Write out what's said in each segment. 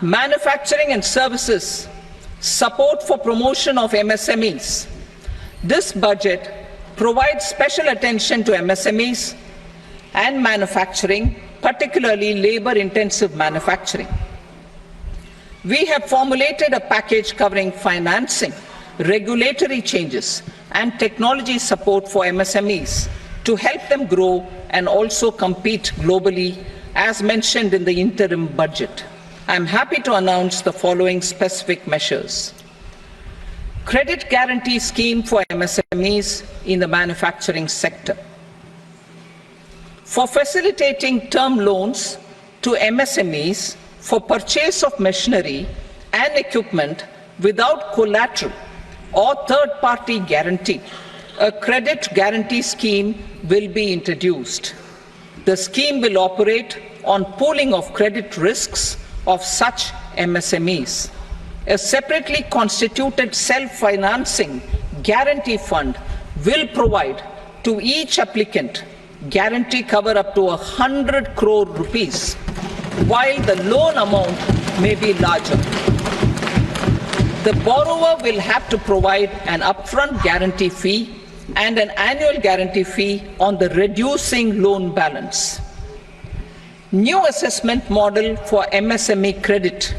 Manufacturing and services, support for promotion of MSMEs. This budget provides special attention to MSMEs and manufacturing, particularly labor-intensive manufacturing. We have formulated a package covering financing, regulatory changes, and technology support for MSMEs to help them grow and also compete globally, as mentioned in the interim budget. I am happy to announce the following specific measures. Credit guarantee scheme for MSMEs in the manufacturing sector. For facilitating term loans to MSMEs for purchase of machinery and equipment without collateral or third-party guarantee, a credit guarantee scheme will be introduced. The scheme will operate on pooling of credit risks of such MSMEs. A separately constituted self-financing guarantee fund will provide to each applicant guarantee cover up to 100 crore rupees, while the loan amount may be larger. The borrower will have to provide an upfront guarantee fee and an annual guarantee fee on the reducing loan balance. New assessment model for MSME credit.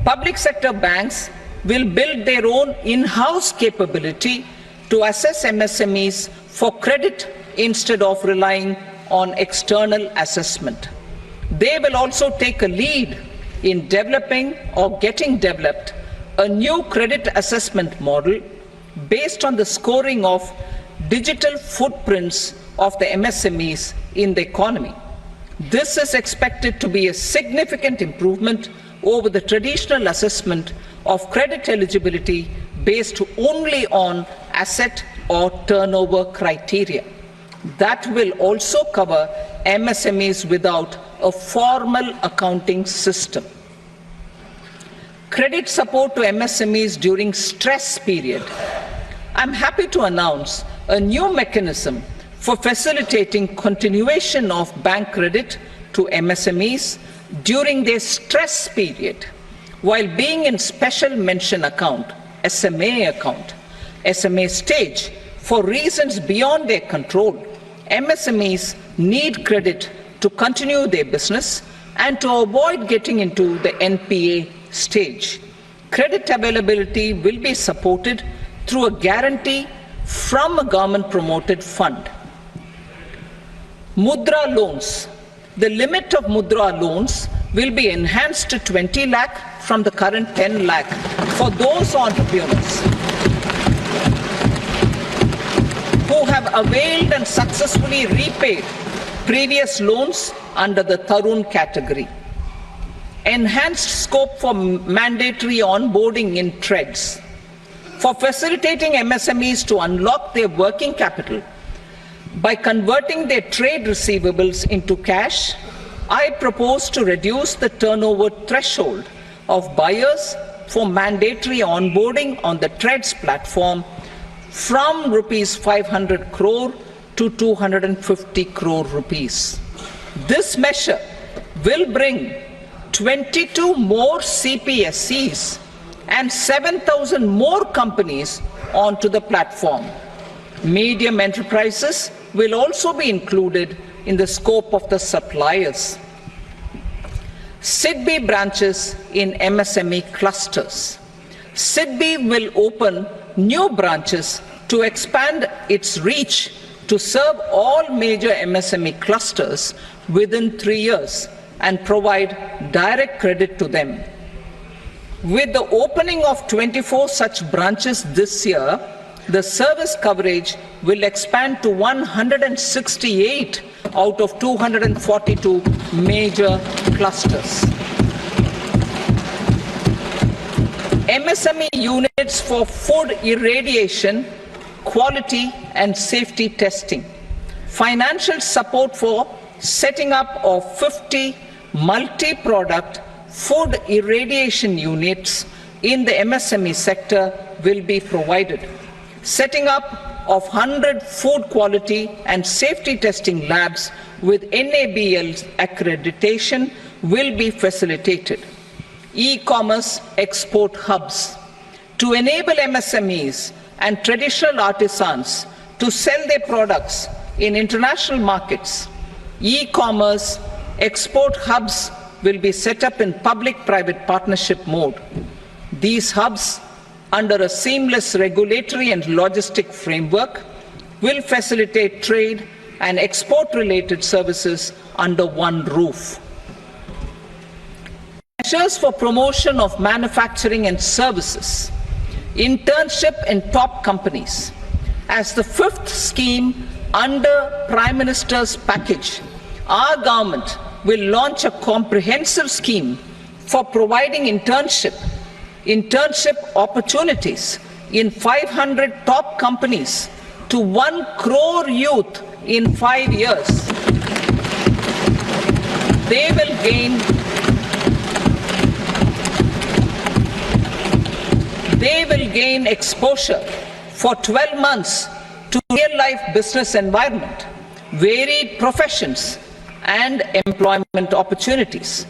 Public sector banks will build their own in-house capability to assess MSMEs for credit instead of relying on external assessment. They will also take a lead in developing or getting developed a new credit assessment model based on the scoring of digital footprints of the MSMEs in the economy. This is expected to be a significant improvement over the traditional assessment of credit eligibility based only on asset or turnover criteria. That will also cover MSMEs without a formal accounting system. Credit support to MSMEs during stress period. I'm happy to announce a new mechanism for facilitating continuation of bank credit to MSMEs during their stress period while being in special mention account, SMA stage, for reasons beyond their control. MSMEs need credit to continue their business and to avoid getting into the NPA stage. Credit availability will be supported through a guarantee from a government-promoted fund. Mudra loans. The limit of Mudra loans will be enhanced to 20 lakh from the current 10 lakh for those entrepreneurs who have availed and successfully repaid previous loans under the Tarun category. Enhanced scope for mandatory onboarding in TREDS. For facilitating MSMEs to unlock their working capital by converting their trade receivables into cash, I propose to reduce the turnover threshold of buyers for mandatory onboarding on the TREDS platform from rupees 500 crore to 250 crore rupees. This measure will bring 22 more CPSCs and 7,000 more companies onto the platform. Medium enterprises will also be included in the scope of the suppliers. SIDBI branches in MSME clusters. SIDBI will open new branches to expand its reach to serve all major MSME clusters within 3 years and provide direct credit to them. With the opening of 24 such branches this year, the service coverage will expand to 168 out of 242 major clusters. MSME units for food irradiation, quality and safety testing. Financial support for setting up of 50 multi-product food irradiation units in the MSME sector will be provided. Setting up of 100 food quality and safety testing labs with NABL accreditation will be facilitated. e-commerce export hubs to enable MSMEs and traditional artisans to sell their products in international markets. E-commerce export hubs will be set up in public-private partnership mode. These hubs, under a seamless regulatory and logistic framework, will facilitate trade and export-related services under one roof. Measures for promotion of manufacturing and services. Internship in top companies. As the fifth scheme under Prime Minister's package, our government will launch a comprehensive scheme for providing internship opportunities in 500 top companies to 1 crore youth in 5 years. They will gain exposure for 12 months to real-life business environment, varied professions, and employment opportunities.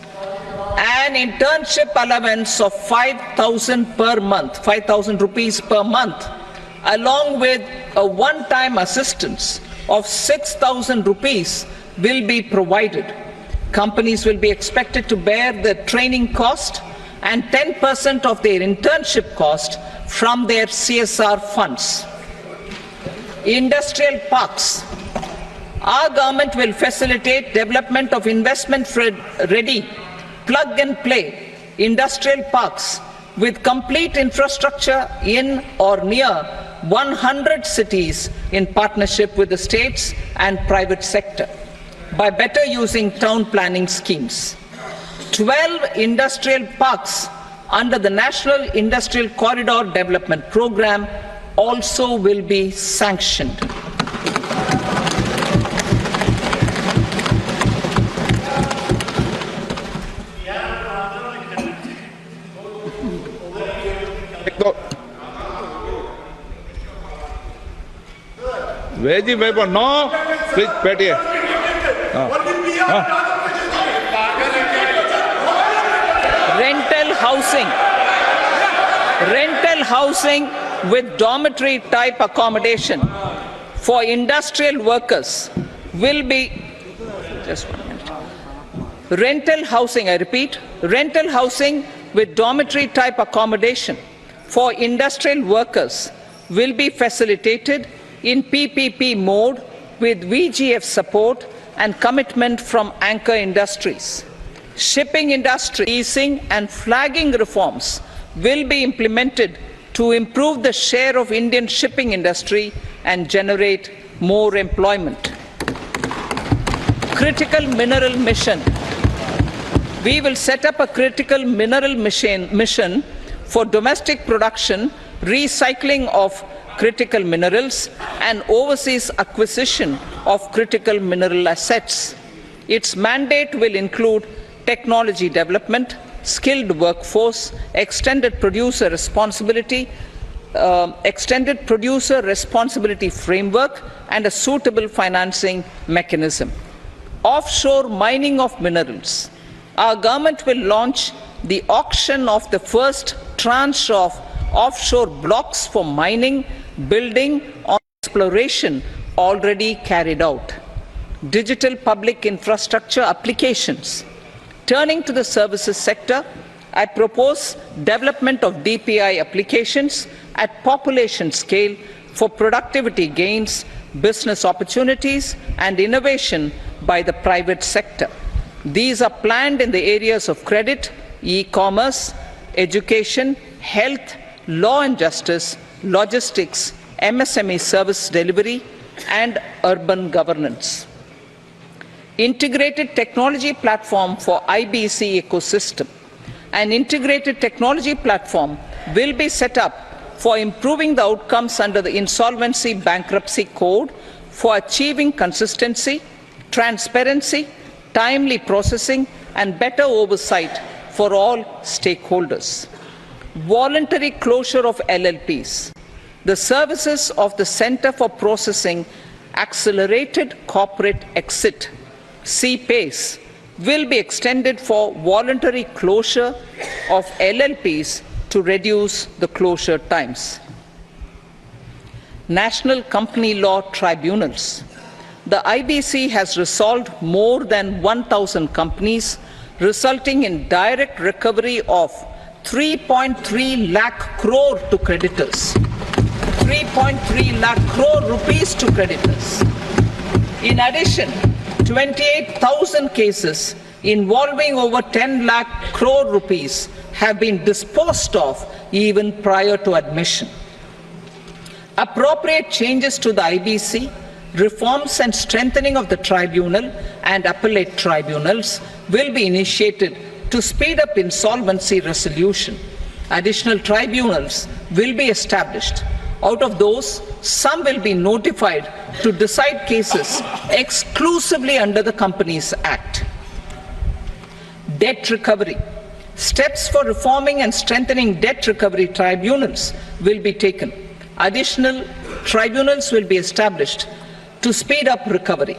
An internship allowance of 5,000 per month, 5,000 rupees per month, along with a one-time assistance of 6,000 rupees will be provided. Companies will be expected to bear the training cost and 10% of their internship cost from their CSR funds. Industrial parks. Our government will facilitate development of investment-ready, plug-and-play industrial parks with complete infrastructure in or near 100 cities in partnership with the states and private sector by better using town planning schemes. 12 industrial parks under the National Industrial Corridor Development Program also will be sanctioned. Veggie paper, no. Please, Petty. Rental housing with dormitory type accommodation for industrial workers will be, just 1 minute. Rental housing, I repeat, rental housing with dormitory type accommodation for industrial workers will be facilitated in PPP mode with VGF support and commitment from anchor industries. Shipping industry leasing and flagging reforms will be implemented to improve the share of Indian shipping industry and generate more employment. Critical mineral mission. We will set up a critical mineral mission for domestic production, recycling of critical minerals, and overseas acquisition of critical mineral assets. Its mandate will include technology development, skilled workforce, extended producer responsibility framework, and a suitable financing mechanism. Offshore mining of minerals. Our government will launch the auction of the first tranche of offshore blocks for mining, building, or exploration already carried out. Digital public infrastructure applications. Turning to the services sector, I propose development of DPI applications at population scale for productivity gains, business opportunities, and innovation by the private sector. These are planned in the areas of credit, e-commerce, education, health, law and justice, logistics, MSME service delivery, and urban governance. Integrated technology platform for IBC ecosystem. An integrated technology platform will be set up for improving the outcomes under the Insolvency Bankruptcy Code for achieving consistency, transparency, timely processing, and better oversight for all stakeholders. Voluntary closure of LLPs. The services of the Center for Processing Accelerated Corporate Exit, CPACE, will be extended for voluntary closure of LLPs to reduce the closure times. National Company Law Tribunals. The IBC has resolved more than 1,000 companies, resulting in direct recovery of 3.3 lakh crore to creditors. 3.3 lakh crore rupees to creditors. In addition, 28,000 cases involving over 10 lakh crore rupees have been disposed of even prior to admission. Appropriate changes to the IBC, reforms and strengthening of the tribunal and appellate tribunals will be initiated to speed up insolvency resolution. Additional tribunals will be established. Out of those, some will be notified to decide cases exclusively under the Companies Act. Debt recovery. Steps for reforming and strengthening debt recovery tribunals will be taken. Additional tribunals will be established to speed up recovery.